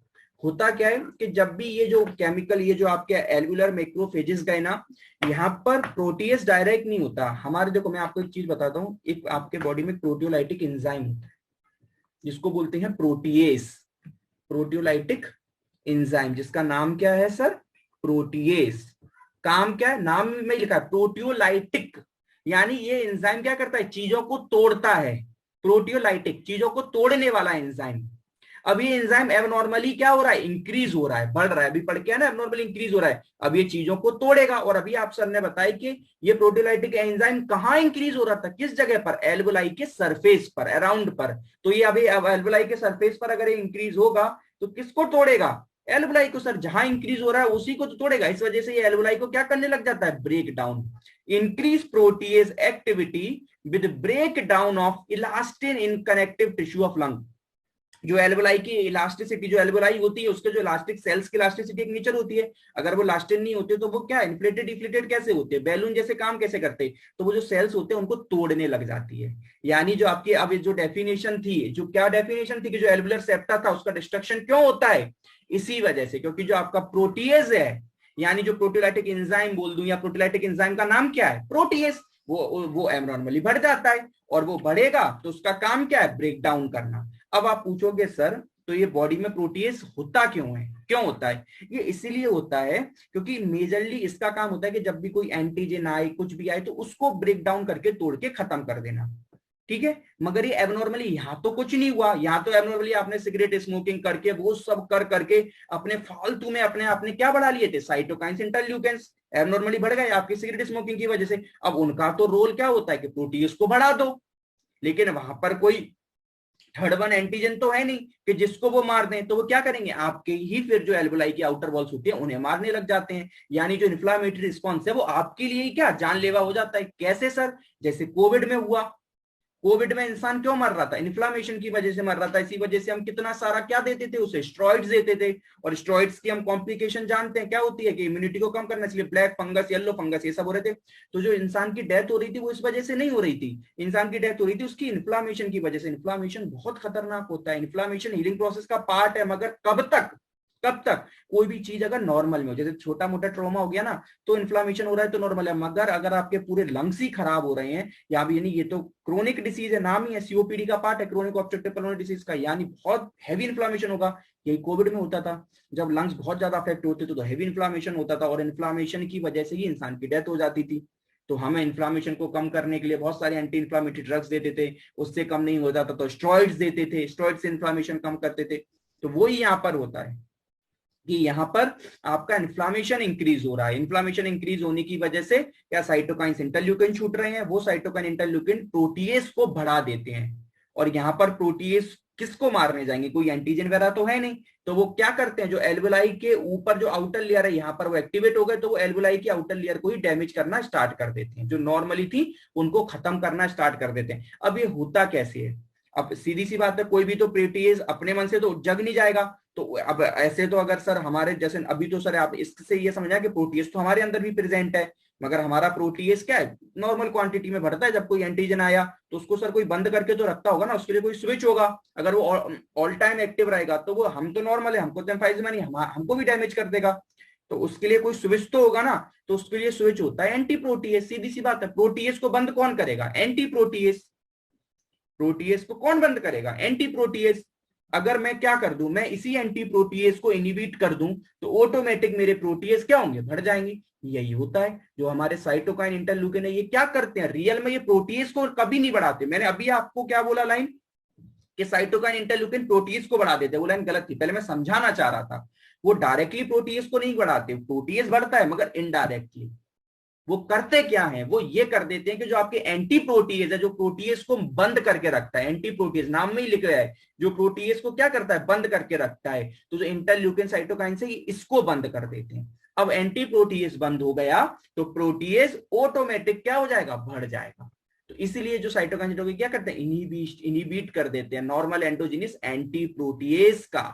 होता क्या है कि जब भी ये जो केमिकल, ये जो आपके एल्वुलर मैक्रोफेजेस गए ना, यहाँ पर प्रोटीएस डायरेक्ट नहीं होता हमारे। देखो मैं आपको एक चीज बताता हूँ, एक आपके बॉडी में प्रोटियोलाइटिक एंजाइम होता है जिसको बोलते हैं प्रोटीएस, प्रोटियोलाइटिक एंजाइम, जिसका नाम क्या है सर? प्रोटीएस। काम क्या है? नाम में लिखा है प्रोटियोलाइटिक, यानी ये एंजाइम क्या करता है? चीजों को तोड़ता है। प्रोटियोलाइटिक, चीजों को तोड़ने वाला एंजाइम। अब ये एंजाइम एबनॉर्मली क्या हो रहा है? इंक्रीज हो रहा है, बढ़ रहा है। अभी पढ़ के है ना, एबनॉर्मली इंक्रीज हो रहा है। अब ये चीजों को तोड़ेगा। और अभी आप सर ने बताया कि ये प्रोटियोलाइटिक एंजाइम कहाँ इंक्रीज हो रहा था? किस जगह पर? एल्वुलाई के सरफेस पर, अराउंड पर। तो ये अभी एल्वुलाई के सरफेस पर अगर ये इंक्रीज होगा तो किसको तोड़ेगा? एल्वुलाई को सर। जहां इंक्रीज हो रहा है उसी को तो तोड़ेगा। इस वजह से ये एल्वुलाई को क्या करने लग जाता है? Break down. Increase protease activity with break down of elastin in connective tissue of lung. जो एल्वुलाई की इलास्टिसिटी, जो एल्वुलाई होती है उसके जो इलास्टिक सेल्स की इलास्टिसिटी एक नेचर होती है। अगर वो इलास्टिन नहीं होते तो वो क्या इन्फ्लेटेड डिफ्लेटेड कैसे होते हैं? बैलून जैसे काम कैसे करते हैं? तो वो जो सेल्स होते हैं उनको तोड़ने लग जाती है। यानी जो आपकी अब जो डेफिनेशन थी, जो क्या डेफिनेशन थी कि जो एल्वुलर सेप्टा था उसका डिस्ट्रक्शन क्यों होता है? इसी वजह से, क्योंकि जो आपका प्रोटीएज है, यानी जो प्रोटियोलाइटिक एंजाइम बोल दूं, या प्रोटियोलाइटिक एंजाइम का नाम क्या है? प्रोटीएज। वो एब्नॉर्मली बढ़ जाता है, और वो बढ़ेगा तो उसका काम क्या है? ब्रेक डाउन करना। अब आप पूछोगे सर तो ये बॉडी में प्रोटीएज होता क्यों है? क्यों होता है? ये इसीलिए होता है क्योंकि मेजरली इसका काम होता है कि जब भी कोई एंटीजन आए, कुछ भी आए, तो उसको ब्रेक डाउन करके, तोड़ के खत्म कर देना। ठीक है, मगर ये एबनॉर्मली यहाँ तो कुछ नहीं हुआ। यहाँ तो एबनॉर्मली आपने सिगरेट स्मोकिंग करके, वो सब कर करके अपने फालतू में अपने आपने क्या बढ़ा लिए थे? साइटोकाइंस इंटरल्यूकेंस एबनॉर्मली बढ़ गए आपकी सिगरेट स्मोकिंग की वजह से। अब उनका तो रोल क्या होता है कि प्रोटीएज को बढ़ा दो, लेकिन वहां पर कोई थर्ड वन एंटीजन तो है नहीं कि जिसको वो मार दें। तो वो क्या करेंगे? आपके ही फिर जो एल्वुलाई की आउटर वॉल्स होती है उन्हें मारने लग जाते हैं। यानी जो इन्फ्लामेटरी रिस्पॉन्स है वो आपके लिए ही क्या जानलेवा हो जाता है। कैसे सर? जैसे कोविड में हुआ। कोविड में इंसान क्यों मर रहा था? इन्फ्लामेशन की वजह से मर रहा था। इसी वजह से हम कितना सारा क्या देते थे उसे? स्टेरॉइड्स देते थे। और स्टेरॉइड्स की हम कॉम्प्लिकेशन जानते हैं क्या होती है कि इम्यूनिटी को कम करना, इसलिए ब्लैक फंगस, येलो फंगस, ये सब हो रहे थे। तो जो इंसान की डेथ हो रही थी वो इस वजह से नहीं हो रही थी। इंसान की डेथ हो रही थी उसकी इन्फ्लामेशन की वजह से। इन्फ्लामेशन बहुत खतरनाक होता है। इन्फ्लामेशन हीलिंग प्रोसेस का पार्ट है, मगर कब तक? कब तक? कोई भी चीज अगर नॉर्मल में हो, जैसे छोटा मोटा ट्रॉमा हो गया ना तो इन्फ्लामेशन हो रहा है तो नॉर्मल है। मगर अगर आपके पूरे लंग्स ही खराब हो रहे हैं, या भी, यानी ये तो क्रोनिक डिसीज है, नाम ही है, सीओपीडी का पार्ट है, क्रोनिक ऑब्स्ट्रक्टिव पल्मोनरी डिसीज का, यानी बहुत हैवी इन्फ्लामेशन होगा। यही कोविड में होता था, जब लंग्स बहुत ज्यादा अफेक्ट होते थे तो हैवी इन्फ्लामेशन होता था, और इन्फ्लामेशन की वजह से ही इंसान की डेथ हो जाती थी। तो हमें इन्फ्लामेशन को कम करने के लिए बहुत सारे एंटी इन्फ्लामेटरी ड्रग्स देते थे, उससे कम नहीं होता था तो स्टेरॉइड्स देते थे, स्टेरॉइड से इन्फ्लामेशन कम करते थे। तो वही यहाँ पर होता है कि यहाँ पर आपका इन्फ्लामेशन इंक्रीज हो रहा है। इन्फ्लामेशन इंक्रीज होने की वजह से क्या साइटोकाइंस इंटरल्यूकिन छूट रहे हैं, वो साइटोकाइन इंटरल्यूकिन प्रोटीएस को बढ़ा देते हैं। और यहाँ पर प्रोटीएस किसको मारने जाएंगे, कोई एंटीजन वगैरह तो है नहीं, तो वो क्या करते हैं, जो एल्वेलाई के ऊपर जो आउटर लेयर है यहाँ पर वो एक्टिवेट हो गए, तो वो एल्वेलाई की आउटर लेयर को ही डैमेज करना स्टार्ट कर देते हैं, जो नॉर्मली थी उनको खत्म करना स्टार्ट कर देते हैं। अब ये होता कैसे है, अब सीधी सी बात है, कोई भी तो प्रोटीएज अपने मन से तो जग नहीं जाएगा। तो अब ऐसे तो अगर सर हमारे जैसे अभी तो सर आप इससे ये समझा कि प्रोटीएज तो हमारे अंदर भी प्रेजेंट है, मगर हमारा प्रोटीएज क्या है, नॉर्मल क्वांटिटी में बढ़ता है। जब कोई एंटीजन आया तो उसको सर कोई बंद करके तो रखता होगा ना, उसके लिए कोई स्विच होगा। अगर वो ऑल टाइम एक्टिव रहेगा तो वो, हम तो नॉर्मल है, हमको तो एम्फाइजिमा नहीं, हमको भी डैमेज कर देगा। तो उसके लिए कोई स्विच तो होगा ना, तो उसके लिए स्विच होता है एंटी प्रोटीएज। सीधी सी बात है, प्रोटीएज को बंद कौन करेगा, एंटी प्रोटीएज। प्रोटीएज को कौन बंद करेगा, एंटी प्रोटीएज। अगर मैं क्या कर दूं, मैं इसी एंटी प्रोटीएज को इनिबिट कर दूं तो ऑटोमेटिक मेरे प्रोटीएज क्या होंगे, बढ़ जाएंगे। यही होता है जो हमारे साइटोकाइन इंटरल्यूकिन है, ये क्या करते हैं, रियल में ये प्रोटीएज को कभी नहीं बढ़ाते। मैंने अभी आपको क्या बोला लाइन, कि साइटोकाइन इंटरल्यूकिन प्रोटीएज को बढ़ा देते, वो लाइन गलत थी, पहले मैं समझाना चाह रहा था। वो डायरेक्टली प्रोटीएज को नहीं बढ़ाते, प्रोटीएज बढ़ता है मगर इनडायरेक्टली। वो करते क्या है, वो ये कर देते हैं कि जो आपके एंटी प्रोटीएज है, जो प्रोटीएज को बंद करके रखता है, एंटी प्रोटीएज नाम में ही लिख रहा है, जो प्रोटीएज को क्या करता है, बंद करके रखता है। तो जो इंटरल्यूकिन साइटोकाइन से इसको बंद कर देते हैं। अब एंटी प्रोटीएज बंद हो गया तो प्रोटीएज ऑटोमेटिक क्या हो जाएगा, बढ़ जाएगा। तो इसीलिए जो साइटोकाइन क्या करते हैं, इनिबिट कर देते हैं नॉर्मल एंडोजिनस एंटी प्रोटीएज का।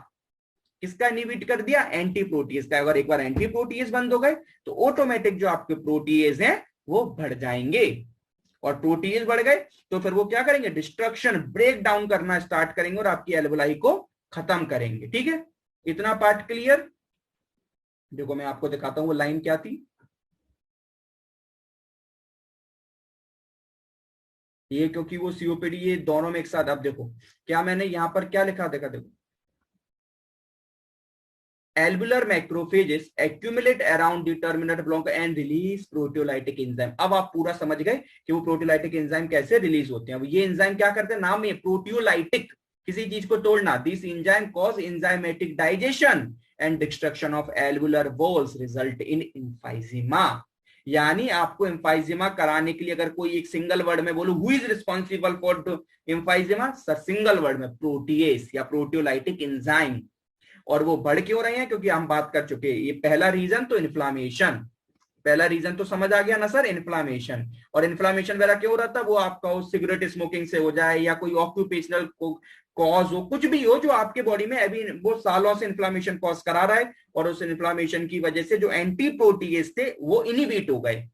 किसका इनिबिट कर दिया, एंटी प्रोटीएज का। अगर एक बार एंटी प्रोटीएज बंद हो गए तो ऑटोमेटिक जो आपके प्रोटीएज हैं वो बढ़ जाएंगे। और प्रोटीएज बढ़ गए तो फिर वो क्या करेंगे, डिस्ट्रक्शन, ब्रेक डाउन करना स्टार्ट करेंगे और आपकी एल्वेलाई को खत्म करेंगे। ठीक है, इतना पार्ट क्लियर। देखो मैं आपको दिखाता हूं वो लाइन क्या थी। ये क्योंकि वो सीओपीडी ये दोनों में एक साथ, अब देखो क्या मैंने यहां पर क्या लिखा, देखो alveolar macrophages accumulate around the terminal block and release proteolytic enzyme। अब आप पूरा समझ गए कि वो प्रोटियोलाइटिक एंजाइम कैसे रिलीज होते हैं। अब ये एंजाइम क्या करते हैं, नाम में प्रोटियोलाइटिक, किसी चीज को तोड़ना। This enzyme cause enzymatic digestion and destruction of alveolar walls result in emphysema. यानी आपको एम्फाइजिमा कराने के लिए अगर कोई एक सिंगल वर्ड में बोलो, who is responsible for emphysema, sir single word में प्रोटीएस या प्रोटियोलाइटिक एंजाइम। और वो बढ़ क्यों रहे हैं, क्योंकि हम बात कर चुके हैं, ये पहला रीजन तो इन्फ्लामेशन, पहला रीजन तो समझ आ गया ना सर, इन्फ्लामेशन। और इन्फ्लामेशन वगैरह क्यों रहा था, वो आपका सिगरेट स्मोकिंग से हो जाए या कोई ऑक्यूपेशनल कॉज हो, कुछ भी हो जो आपके बॉडी में अभी वो सालों से इन्फ्लामेशन कॉज करा रहा है, और उस इन्फ्लामेशन की वजह से जो एंटी प्रोटीएज थे वो इनिबिट हो गए,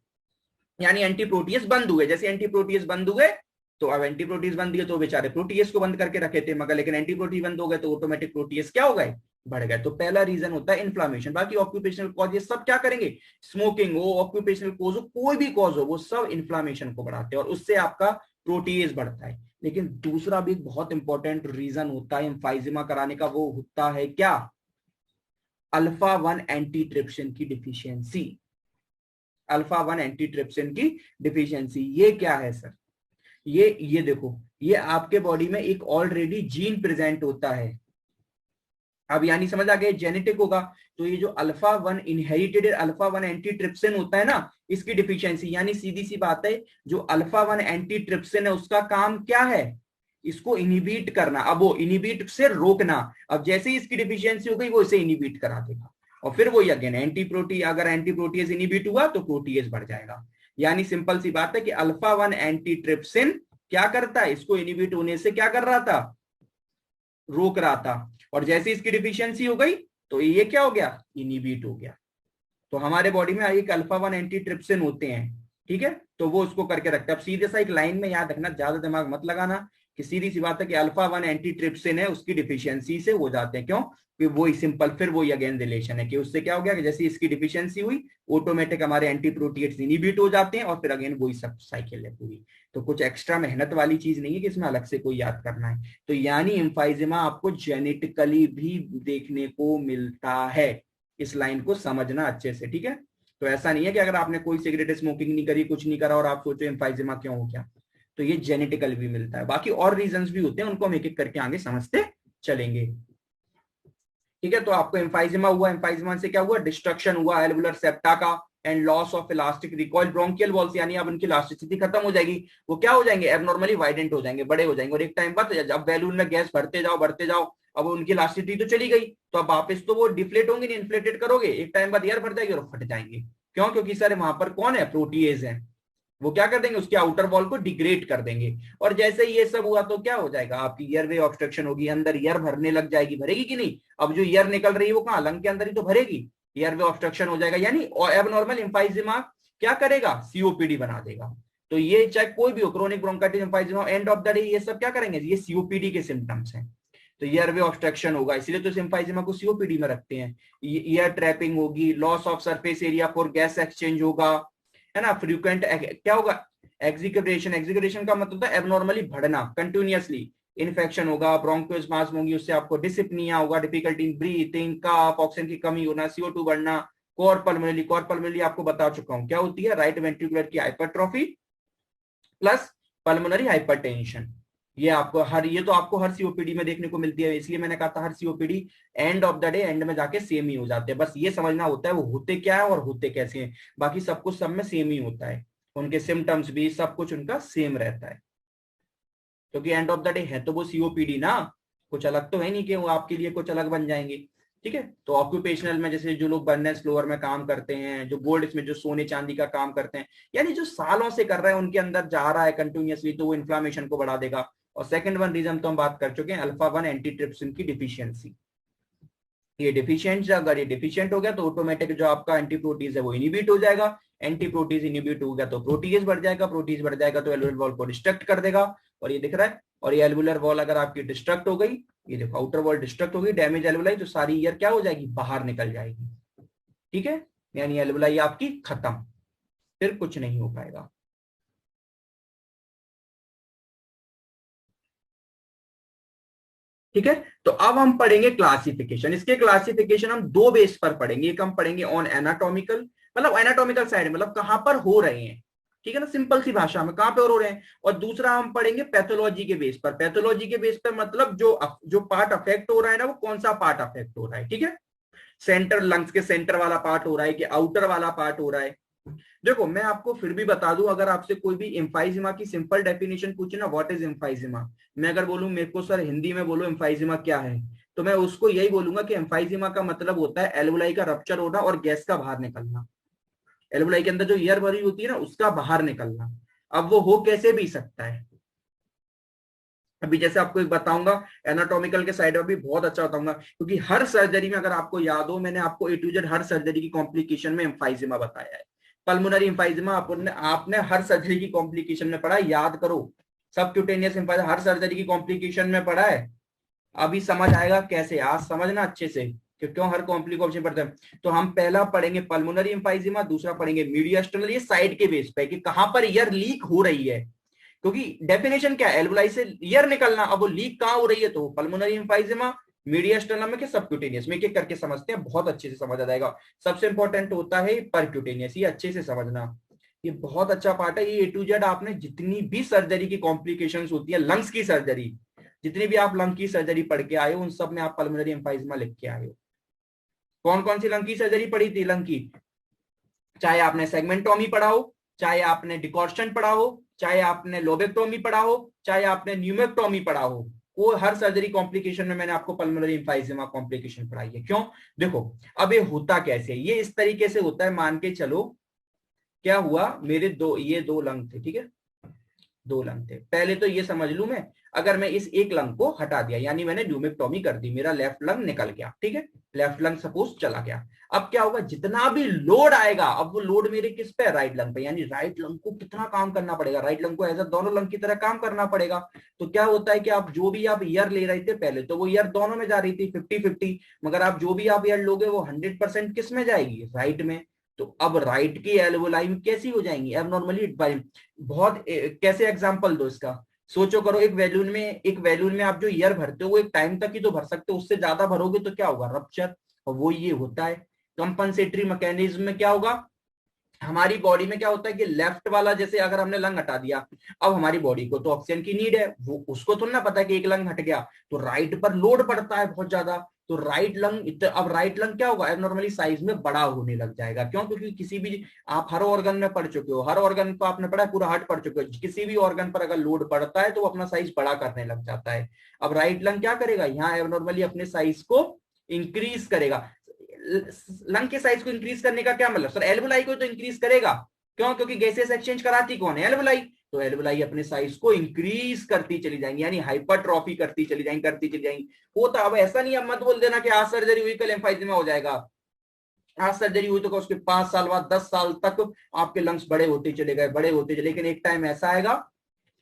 यानी एंटी प्रोटीएज बंद हुए। जैसे एंटी प्रोटीएज बंद हुए तो अब एंटी प्रोटीएज बंद हुए तो बेचारे प्रोटीएज को बंद करके रखे थे, मगर लेकिन एंटी प्रोटीएज बंद हो गए तो ऑटोमेटिक प्रोटीएज क्या हो गए, बढ़ गए। तो पहला रीजन होता है इन्फ्लामेशन। बाकी ऑक्यूपेशनल कॉज ये सब क्या करेंगे, स्मोकिंग हो, ऑक्यूपेशनल कॉज हो, कोई भी कॉज हो, वो सब इन्फ्लामेशन को बढ़ाते हैं और उससे आपका प्रोटीएज बढ़ता है। लेकिन दूसरा भी बहुत इंपॉर्टेंट रीजन होता है एम्फाइजिमा कराने का, वो होता है क्या, अल्फा 1 एंटीट्रिप्सिन की डिफिशियंसी। अल्फा 1 एंटीट्रिप्सिन की डिफिशियंसी, ये क्या है सर, ये देखो, ये आपके बॉडी में एक ऑलरेडी जीन प्रेजेंट होता है। अब यानी समझ आ गया, जेनेटिक होगा। तो ये जो अल्फा 1 इनहेरिटेड अल्फा 1 एंटीट्रिप्सिन होता है ना, इसकी डिफिशियंसी, यानी सीधी सी बात है, जो अल्फा 1 एंटीट्रिप्सिन है उसका काम क्या है, इसको इनिबिट करना। अब वो इनिबिट से रोकना, अब जैसे ही इसकी डिफिशियंसी हो गई वो इसे इनिबिट करा देगा, और फिर वही अगेन अगर एंटीप्रोटीएज इनिबिट हुआ तो प्रोटीएज बढ़ जाएगा। यानी सिंपल सी बात है कि अल्फा 1 एंटीट्रिप्सिन क्या करता है, इसको इनिबिट होने से क्या कर रहा था, रोक रहा था, और जैसे इसकी डिफिशियंसी हो गई तो ये क्या हो गया, इनिबिट हो गया। तो हमारे बॉडी में एक अल्फा 1 एंटीट्रिप्सिन होते हैं, ठीक है, तो वो उसको करके रखता है। अब सीधे सा एक लाइन में याद रखना, ज्यादा दिमाग मत लगाना, कि सीधी सी बात है कि अल्फा 1 एंटीट्रिप्सिन है, उसकी डिफिशियंसी से हो जाते हैं। क्यों, कि वही सिंपल, फिर वही अगेन रिलेशन है कि उससे क्या हो गया कि जैसे इसकी डिफिशियंसी हुई ऑटोमेटिक हमारे एंटी प्रोटीएज इनिबिट हो जाते हैं, और फिर अगेन वही सब साइकिल है पूरी। तो कुछ एक्स्ट्रा मेहनत वाली चीज नहीं है कि इसमें अलग से कोई याद करना है। तो यानी एम्फाइजिमा आपको जेनेटिकली भी देखने को मिलता है, इस लाइन को समझना अच्छे से, ठीक है। तो ऐसा नहीं है कि अगर आपने कोई सिगरेट स्मोकिंग नहीं करी, कुछ नहीं करा और आप सोचो एम्फाइजिमा क्यों हो गया, तो ये जेनेटिकल भी मिलता है। बाकी और रीजंस भी होते हैं, उनको हम एक एक करके आगे समझते चलेंगे। ठीक है, तो आपको एम्फाइजिमा हुआ, एम्फाइजिमा से क्या हुआ, डिस्ट्रक्शन हुआ एल्वुलर सेप्टा का and loss of elastic recoil bronchial walls, यानी अब उनकी इलास्टिसिटी खत्म हो जाएगी, वो क्या हो जाएंगे, एबनॉर्मली वाइडेंट हो जाएंगे, बड़े हो जाएंगे, और एक टाइम बाद जब बैलून में गैस भरते जाओ, अब उनकी इलास्टिसिटी तो चली गई, तो अब वापस तो वो डिफ्लेट होंगे नहीं, इन्फ्लेटेड करोगे, एक टाइम बाद एयर भर जाएगी और फट जाएंगे। क्यों? क्योंकि सर वहां पर कौन है, प्रोटीएज है, वो क्या कर देंगे, उसके आउटर वॉल को डिग्रेड कर देंगे। और जैसे ये सब हुआ तो क्या हो जाएगा, आपकी ईयरवे ऑब्स्ट्रक्शन होगी, अंदर ईयर भरने लग जाएगी, भरेगी कि नहीं, अब जो ईयर निकल रही है वो कहाँ, लंग के अंदर ही तो भरेगी, ईयरवे ऑब्स्ट्रक्शन हो जाएगा, यानी एबनॉर्मल एम्फाइजिमा क्या करेगा, सीओपीडी बना देगा। तो ये चाहे कोई भी हो, chronic bronchitis, emphysema, end of the day ये सब क्या करेंगे, ये सीओपीडी के सिम्टम्स हैं। तो ईयरवे ऑब्स्ट्रक्शन होगा, इसलिए तो एम्फाइजिमा को सीओपीडी में रखते हैं। ईयर ट्रैपिंग होगी, loss of surface area for gas exchange होगा, है ना, फ्रीक्वेंट क्या होगा, एग्जीक्यूटेशन, एग्जीक्यूटेशन का मतलब होता है एबनॉर्मली बढ़ना कंटिन्यूअसली, इन्फेक्शन होगा, ब्रोंकोस्पाज्म होगी, उससे आपको डिसिप्निया होगा, difficulty in breathing, cough, oxygen की कमी होना, CO2 बढ़ना, कोर पल्मोनरी, कोर पल्मोनरी आपको बता चुका हूं क्या होती है, राइट वेंट्रिकुलर की हाइपरट्रॉफी प्लस पल्मोनरी हाइपरटेंशन। ये आपको हर, ये तो आपको हर सीओपीडी में देखने को मिलती है, इसलिए मैंने कहा था हर COPD end of the day, end में जाके सेम ही हो जाते हैं, बस ये समझना होता है वो होते क्या है और होते कैसे हैं, बाकी सब कुछ सब में सेम ही होता है, उनके सिम्टम्स भी सब कुछ उनका सेम रहता है, क्योंकि एंड ऑफ द डे है तो वो सीओपीडी ना, कुछ अलग तो है नहीं कि वो आपके लिए कुछ अलग बन जाएंगे। ठीक है, तो ऑक्यूपेशनल में जैसे जो लोग बर्नेस फ्लोर में काम करते हैं, जो गोल्ड इसमें जो सोने चांदी का काम करते हैं, यानी जो सालों से कर रहे हैं उनके अंदर जा रहा है कंटिन्यूअसली, तो वो इन्फ्लामेशन को बढ़ा देगा। और सेकंड वन रीजन तो हम बात कर चुके हैं, अल्फा 1 एंटीट्रिप्सिन की डिफिशियंसी। ये डिफिशियंट, अगर ये डिफिशियंट हो गया तो ऑटोमेटिक जो आपका एंटीप्रोटीज है वो इनिबिट हो जाएगा, एंटीप्रोटीज इनिबिट हो गया तो प्रोटीज बढ़ जाएगा, प्रोटीज बढ़ जाएगा तो एल्वुलर वॉल को डिस्ट्रक्ट कर देगा, और ये दिख रहा है। और ये एल्वुलर वॉल अगर आपकी डिस्ट्रक्ट हो गई, ये देखो आउटर वॉल डिस्ट्रक्ट होगी, डैमेज एल्वुलाई, तो सारी ईयर क्या हो जाएगी, बाहर निकल जाएगी। ठीक है, यानी एल्वुलाई आपकी खत्म, फिर कुछ नहीं हो पाएगा। ठीक है, तो अब हम पढ़ेंगे क्लासिफिकेशन। इसके क्लासिफिकेशन हम दो बेस पर पढ़ेंगे, एक हम पढ़ेंगे ऑन एनाटॉमिकल, मतलब एनाटॉमिकल साइड, मतलब कहां पर हो रहे हैं, ठीक है ना, सिंपल सी भाषा में कहां पर हो रहे हैं। और दूसरा हम पढ़ेंगे पैथोलॉजी के बेस पर, पैथोलॉजी के बेस पर मतलब जो जो पार्ट अफेक्ट हो रहा है ना, वो कौन सा पार्ट अफेक्ट हो रहा है। ठीक है, सेंटर, लंग्स के सेंटर वाला पार्ट हो रहा है कि आउटर वाला पार्ट हो रहा है। देखो मैं आपको फिर भी बता दूं, अगर आपसे कोई भी एम्फाइजिमा की सिंपल डेफिनेशन पूछे ना, व्हाट इज एम्फाइजिमा, मैं अगर बोलूं मेरे को सर हिंदी में बोलो एम्फाइजिमा क्या है, तो मैं उसको यही बोलूंगा कि एम्फाइजिमा का मतलब होता है एल्वुलाई का रप्चर होना और गैस का बाहर निकलना, एल्वुलाई के अंदर जो एयर भरी होती है ना उसका बाहर निकलना। अब वो हो कैसे भी सकता है, अभी जैसे आपको एक बताऊंगा, एनाटॉमिकल के साइड में भी बहुत अच्छा बताऊंगा, क्योंकि हर सर्जरी में अगर आपको याद हो, मैंने आपको A to Z her surgery की कॉम्प्लिकेशन में एम्फाइजिमा बताया है। पल्मोनरी एम्फाइजिमा आपने हर सर्जरी की कॉम्प्लिकेशन में पढ़ा है, याद करो। सबक्यूटेनियस एम्फाइजिमा हर सर्जरी की कॉम्प्लिकेशन में पढ़ा है। अभी समझ आएगा कैसे, आज समझना अच्छे से कि क्यों हर कॉम्प्लिकेशन पढ़ते हैं। तो हम पहला पढ़ेंगे पल्मोनरी एम्फाइजिमा, दूसरा पढ़ेंगे मीडियास्टर्नल, ये साइड के बेस पे कि कहां पर ईयर लीक हो रही है, क्योंकि डेफिनेशन क्या है, एल्वुलाई से ईयर निकलना, अब वो लीक कहां हो रही है, तो पल्मोनरी एम्फाइजिमा, मीडियास्टर्नम में, कि सबक्यूटेनियस में, एक एक करके समझते हैं, बहुत अच्छे से समझ आ जाएगा। सबसे इंपॉर्टेंट होता है परक्यूटेनियस, ये अच्छे से समझना, ये बहुत अच्छा पार्ट है। ये A to Z आपने जितनी भी सर्जरी की कॉम्प्लिकेशंस होती है, लंग्स की सर्जरी, जितनी भी आप लंग की सर्जरी पढ़ के आए हो, उन सब में आप पल्मोनरी एम्फाइजिमा लिख के आए हो। कौन कौन सी लंग की सर्जरी पढ़ी थी, लंग की, चाहे आपने सेगमेंटोमी पढ़ा हो, चाहे आपने डिकॉर्शन पढ़ा हो, चाहे आपने लोबेक्टोमी पढ़ा हो, चाहे आपने न्यूमेक्टोमी पढ़ा हो, वो हर सर्जरी कॉम्प्लिकेशन में मैंने आपको पल्मोनरी एम्फाइजिमा कॉम्प्लिकेशन पढ़ाई है। क्यों? देखो अब ये होता कैसे, ये इस तरीके से होता है, मान के चलो क्या हुआ, मेरे ये दो लंग थे, ठीक है, दो लंग थे, पहले तो ये समझ लू मैं, अगर मैं इस एक लंग को हटा दिया, यानी मैंने ल्यूमेक्टोमी कर दी, मेरा लेफ्ट लंग निकल गया, ठीक है, लेफ्ट लंग सपोज चला गया। अब क्या होगा, जितना भी लोड आएगा, अब वो लोड मेरे किस पे, राइट लंग पे, यानी राइट लंग को कितना काम करना पड़ेगा, राइट लंग को एज दोनों लंग की तरह काम करना पड़ेगा। तो क्या होता है कि आप जो भी आप ईयर ले रहे थे पहले, तो वो ईयर दोनों में जा रही थी 50-50, मगर आप जो भी आप ईयर लोगे वो 100% किस में जाएगी, राइट में। तो अब राइट की एल्वोलाई कैसी हो जाएंगी, एबनॉर्मली, बहुत कैसे एग्जांपल दो इसका, सोचो करो, एक वैल्यून में आप जो ईयर भरते हो वो एक टाइम तक ही तो भर सकते हो, उससे ज्यादा भरोगे तो क्या होगा, रप्चर। और वो ये होता है कंपनसेटरी मैकेनिज्म में, क्या होगा, हमारी बॉडी में क्या होता है कि लेफ्ट वाला, जैसे अगर हमने लंग हटा दिया, अब हमारी बॉडी को तो ऑक्सीजन की नीड है, वो उसको तो ना पता है कि एक लंग हट गया तो राइट पर लोड पड़ता है बहुत ज्यादा, तो राइट लंग, अब राइट लंग क्या होगा, एबनॉर्मली साइज में बड़ा होने लग जाएगा। क्यों? क्योंकि किसी भी, आप हर ऑर्गन में पढ़ चुके हो, हर ऑर्गन को आपने पढ़ा है, पूरा हार्ट पढ़ चुके हो, किसी भी ऑर्गन पर अगर लोड पड़ता है तो वो अपना साइज बड़ा करने लग जाता है। अब राइट लंग क्या करेगा, यहाँ एबनॉर्मली अपने साइज को इंक्रीज करेगा। लंग के साइज को इंक्रीज करने का क्या मतलब, सर एल्वुलाई को तो इंक्रीज करेगा। क्यों? क्योंकि गैसेस एक्सचेंज कराती कौन है, एल्वुलाई। तो एल्वुलाई अपने साइज को इंक्रीज करती चली जाएंगी, यानी हाइपरट्रॉफी करती चली जाएंगी, करती चली जाएंगी। वो तो अब ऐसा नहीं, अब मत बोल देना कि आज सर्जरी हुई कल एम्फाइजेमा हो जाएगा। आज सर्जरी हुई तो उसके 5 साल बाद, 10 साल तक आपके लंग्स बड़े होते चले गए, बड़े होते चले, लेकिन एक टाइम ऐसा आएगा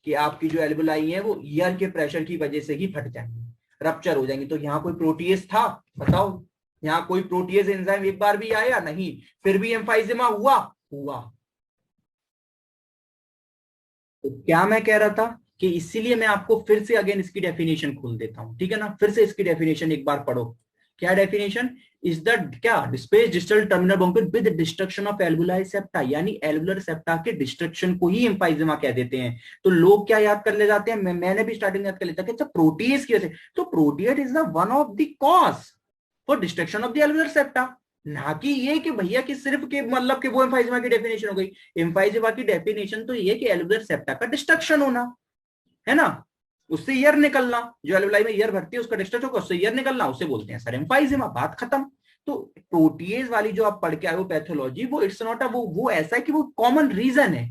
कि आपकी जो एल्वुलाई है वो ईयर के प्रेशर की वजह से ही फट जाएंगी, रप्चर हो जाएंगी। तो यहाँ कोई प्रोटीएज था, बताओ, यहाँ कोई प्रोटीएज एंजाइम एक बार भी आया नहीं, फिर भी एम्फाइजेमा हुआ। हुआ। तो क्या मैं कह रहा था कि इसीलिए मैं आपको फिर से अगेन इसकी डेफिनेशन खोल देता हूं, ठीक है ना, फिर से इसकी डेफिनेशन एक बार पढ़ो। क्या डेफिनेशन? इज द क्या space distal terminal bombing with destruction of alveoli septa, यानी एल्वुलर सेप्टा के डिस्ट्रक्शन को ही एम्फाइजेमा कह देते हैं। तो लोग क्या याद कर ले जाते हैं, मैंने भी स्टार्टिंग में याद कर लेता कि अच्छा प्रोटीएज की वजह से, तो protease is the one of the cause for destruction of the alveolar septa. ना कि ये कि भैया कि सिर्फ के मतलब कि वो एम्फाइजेमा की डेफिनेशन हो गई। एम्फाइजेमा की डेफिनेशन तो ये कि एल्वुलर सेप्टा का डिस्ट्रक्शन होना, है ना, उससे ईयर निकलना, जो एल्वुलाई में ईयर भरती है उसका डिस्ट्रक्ट होगा, उससे ईयर निकलना, उसे बोलते हैं सर एम्फाइजेमा, बात खत्म। तो प्रोटीएज वाली जो आप पढ़ के आए हो पैथोलॉजी, वो इट्स नॉट अ वो ऐसा है कि वो कॉमन रीजन है,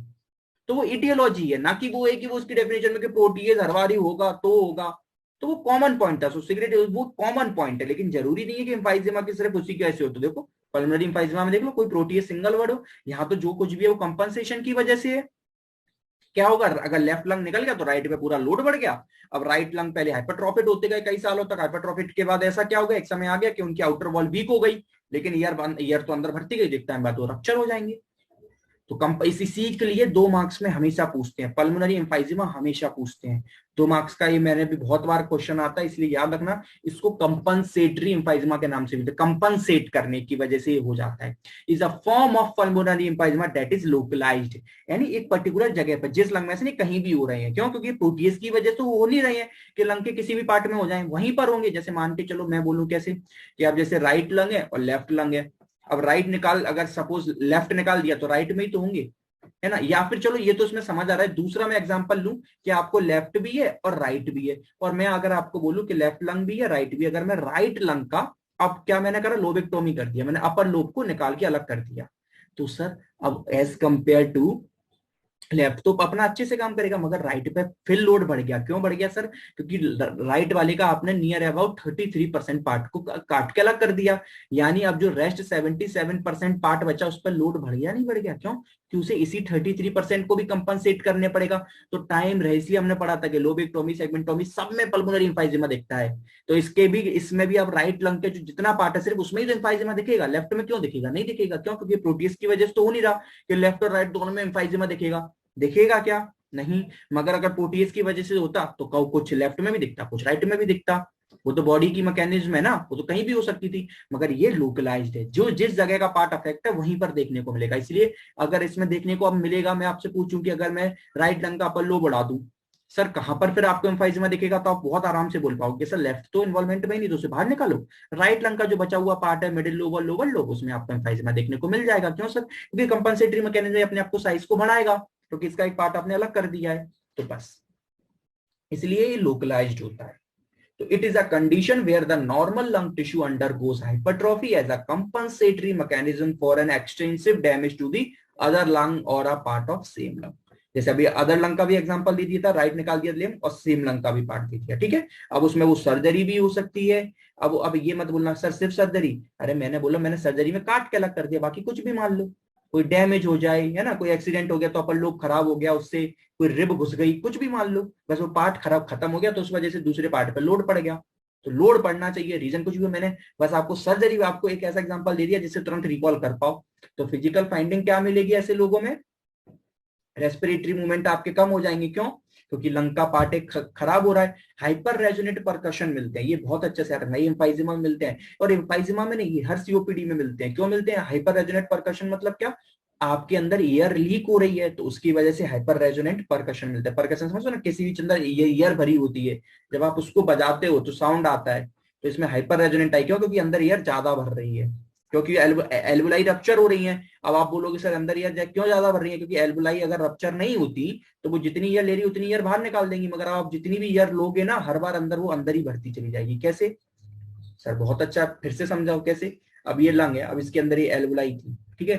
तो वो इडियोलॉजी है, ना कि वो है कि वो उसकी डेफिनेशन में कि प्रोटीएज हर बार ही होगा तो होगा। तो वो कॉमन पॉइंट था, सो सिगरेट वो कॉमन पॉइंट है, लेकिन जरूरी नहीं है कि एम्फाइजेमा की सिर्फ उसी के ऐसे हो। तो देखो पल्मोनरी एम्फाइजेमा में देख लो, कोई प्रोटीएज सिंगल वर्ड हो, यहाँ तो जो कुछ भी है वो कंपनसेशन की वजह से है। क्या होगा, अगर लेफ्ट लंग निकल गया तो राइट पे पूरा लोड बढ़ गया। अब राइट लंग पहले हाइपरट्रॉफिक होते गए कई सालों तक, हाइपरट्रॉफिक के बाद ऐसा क्या हो गया, एक समय आ गया कि उनकी आउटर वॉल वीक हो गई, लेकिन ईयर तो अंदर भरती गई, दिखता है बाद वो रप्चर हो जाएंगे। तो इसी के लिए 2 मार्क्स में हमेशा पूछते हैं, पल्मोनरी एम्फाइजेमा हमेशा पूछते हैं 2 मार्क्स का। ये मैंने भी बहुत बार क्वेश्चन आता है, इसलिए याद रखना, इसको कंपनसेटरी एम्फाइजेमा के नाम से भी, कंपनसेट करने की वजह से ये हो जाता है। Is a form of pulmonary emphysema that is localised, यानी एक पर्टिकुलर जगह पर, जिस लंग में से नहीं कहीं भी हो रहे हैं। क्यों? क्योंकि प्रोटीएज की वजह से तो हो नहीं रहे हैं कि लंग के किसी भी पार्ट में हो जाए, वहीं पर होंगे। जैसे मान के चलो, मैं बोलूं कैसे कि अब जैसे राइट लंग है और लेफ्ट लंग है, अब राइट निकाल, अगर सपोज लेफ्ट निकाल दिया तो राइट में ही तो होंगे, है ना। या फिर चलो ये तो इसमें समझ आ रहा है, दूसरा मैं एग्जांपल लूं कि आपको लेफ्ट भी है और राइट भी है, और मैं अगर आपको बोलूं कि लेफ्ट लंग भी है राइट भी, अगर मैं राइट लंग का, अब क्या मैंने करा, लोबेक्टोमी कर दिया, मैंने अपर लोब को निकाल के अलग कर दिया, तो सर अब एज कंपेयर टू लेफ्ट तो अपना अच्छे से काम करेगा, मगर राइट पे फिर लोड बढ़ गया। क्यों बढ़ गया सर? क्योंकि राइट वाले का आपने नियर अबाउट 33% पार्ट को काट के अलग कर दिया, यानी अब जो रेस्ट 77% पार्ट बचा उस पर लोड बढ़ गया, नहीं बढ़ गया? क्यों? कि उसे इसी 33% को भी कंपनसेट करने पड़ेगा। तो टाइम रहे, इसलिए हमने पढ़ा था कि लोबेक्टोमी, सेगमेंटोमी सब में पल्मोनरी एम्फाइजेमा दिखता है। तो इसके भी, इसमें भी अब राइट लंग के जो जितना पार्ट है सिर्फ उसमें ही तो एम्फाइजेमा दिखेगा, लेफ्ट में क्यों दिखेगा? नहीं दिखेगा। क्यों? क्योंकि प्रोटीज की वजह से तो हो नहीं रहा कि लेफ्ट और राइट दोनों में एम्फाइजेमा दिखेगा। दिखेगा क्या? नहीं। मगर अगर प्रोटीज की वजह से होता तो कुछ लेफ्ट में भी दिखता, कुछ राइट में भी दिखता। वो तो बॉडी की मैकेनिज्म है ना, वो तो कहीं भी हो सकती थी। मगर ये लोकलाइज्ड है, जो जिस जगह का पार्ट अफेक्ट है वहीं पर देखने को मिलेगा। इसलिए अगर इसमें देखने को अब मिलेगा, मैं आपसे पूछूं कि अगर मैं राइट लंग का अपर लोब बढ़ा दूं, सर कहां पर फिर आपको एम्फाइजेमा दिखेगा? तो आप बहुत आराम से बोल पाओगे सर लेफ्ट तो इन्वॉल्वमेंट में ही नहीं, तो उसे बाहर निकालो, राइट लंग का जो बचा हुआ पार्ट है, मिडिल लोब और लोअर लोब, उसमें आपको एम्फाइजेमा देखने को मिल जाएगा। क्यों सर? क्योंकि कंपनसेटरी मैकेनिज्म अपने आप को साइज को बढ़ाएगा, क्योंकि इसका एक पार्ट आपने अलग कर दिया है। तो बस इसलिए ये लोकलाइज्ड होता है। तो it is a condition where the normal lung tissue undergoes hypertrophy as a compensatory mechanism for an extensive damage to the other lung or a part of same lung। जैसे अभी अदर लंग का भी example दे दिया था, right निकाल दिया लेम, और same lung का भी पार्ट दे दिया, ठीक है। अब उसमें वो सर्जरी भी हो सकती है। अब ये मत बोलना सर सिर्फ सर्जरी, अरे मैंने बोला मैंने सर्जरी में काट के अलग कर दिया, बाकी कुछ भी मान लो, कोई डैमेज हो जाए, है ना, कोई एक्सीडेंट हो गया तो अपन लोग खराब हो गया उससे, कोई रिब घुस गई, कुछ भी मान लो, बस वो पार्ट खराब खत्म हो गया तो उस वजह से दूसरे पार्ट पे लोड पड़ गया। तो लोड पड़ना चाहिए, रीजन कुछ भी हो, मैंने बस आपको सर्जरी, आपको एक ऐसा एग्जांपल दे दिया जिससे तुरंत रिकॉल कर पाओ। तो फिजिकल फाइंडिंग क्या मिलेगी ऐसे लोगों में? रेस्पिरेटरी मूवमेंट आपके कम हो जाएंगे। क्यों? क्योंकि लंग का पार्ट एक खराब हो रहा है। हाइपर रेजोनेट परकशन मिलते हैं, ये बहुत अच्छे से रखना, ये एम्फाइजेमा में मिलते हैं, और एम्फाइजेमा में नहीं, ये हर सीओपीडी में मिलते हैं। क्यों मिलते हैं? हाइपर रेजोनेट परकशन मतलब क्या? आपके अंदर एयर लीक हो रही है, तो उसकी वजह से हाइपर रेजोनेंट परकशन मिलता है। परकशन समझो ना, किसी भी अंदर ये एयर भरी होती है, जब आप उसको बजाते हो तो साउंड आता है, तो इसमें हाइपर रेजोनेंट आई क्यों? क्योंकि अंदर एयर ज्यादा भर रही है, क्योंकि एल्वुलाई रप्चर हो रही है। अब आप बोलोगे सर अंदर ईयर क्यों ज्यादा भर रही है? क्योंकि एल्वुलाई अगर रप्चर नहीं होती तो वो जितनी ईयर ले रही उतनी ईयर बाहर निकाल देंगी, मगर आप जितनी भी ईयर लोगे ना, हर बार अंदर वो अंदर ही भरती चली जाएगी। कैसे? सर बहुत अच्छा, फिर से समझाओ कैसे। अब ये लंग है, अब इसके अंदर ये एल्वुलाई थी, ठीक है,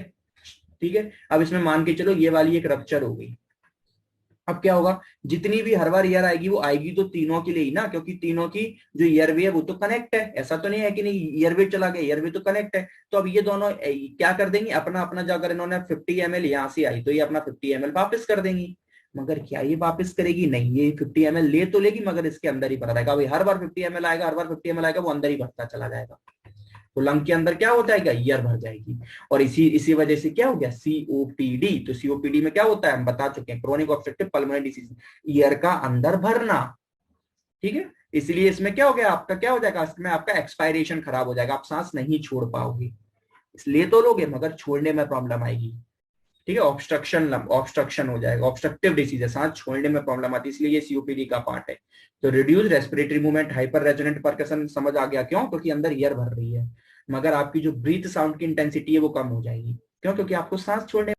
ठीक है। अब इसमें मान के चलो ये वाली एक रप्चर हो गई। अब क्या होगा, जितनी भी हर बार ईयर आएगी वो आएगी तो तीनों के लिए ही ना, क्योंकि तीनों की जो ईयरवे है वो तो कनेक्ट है। ऐसा तो नहीं है कि नहीं ईयरवे चला गया, ईयरवे तो कनेक्ट है। तो अब ये दोनों क्या कर देंगी, अपना अपना जो, अगर इन्होंने 50 ml यहाँ से आई तो ये अपना 50 ml वापस कर देंगी। मगर क्या ये वापस करेगी? नहीं, ये 50 ml ले तो लेगी मगर इसके अंदर ही भरा रहेगा। भाई हर बार 50 ml आएगा, हर बार 50 ml आएगा, वो अंदर ही भरता चला जाएगा। तो लंग के अंदर क्या हो जाएगा, ईयर भर जाएगी। और इसी इसी वजह से क्या हो गया, सीओपीडी। तो सीओपीडी में क्या होता है हम बता चुके हैं, chronic obstructive pulmonary disease, year का अंदर भरना, ठीक है। इसलिए इसमें क्या हो गया, आपका क्या हो जाएगा, इसमें आपका एक्सपायरेशन खराब हो जाएगा, आप सांस नहीं छोड़ पाओगे। इसलिए तो लोगे मगर छोड़ने में प्रॉब्लम आएगी, ठीक है। ऑब्स्ट्रक्शन हो जाएगा, ऑब्स्ट्रक्टिव डिसीज है, सांस छोड़ने में प्रॉब्लम आती है, इसलिए ये सीओपीडी का पार्ट है। तो reduce respiratory movement, hyper resonant percussion समझ आ गया क्यों? क्योंकि अंदर ईयर भर रही है, मगर आपकी जो ब्रीथ साउंड की इंटेंसिटी है वो कम हो जाएगी। क्यों? क्योंकि आपको सांस छोड़ने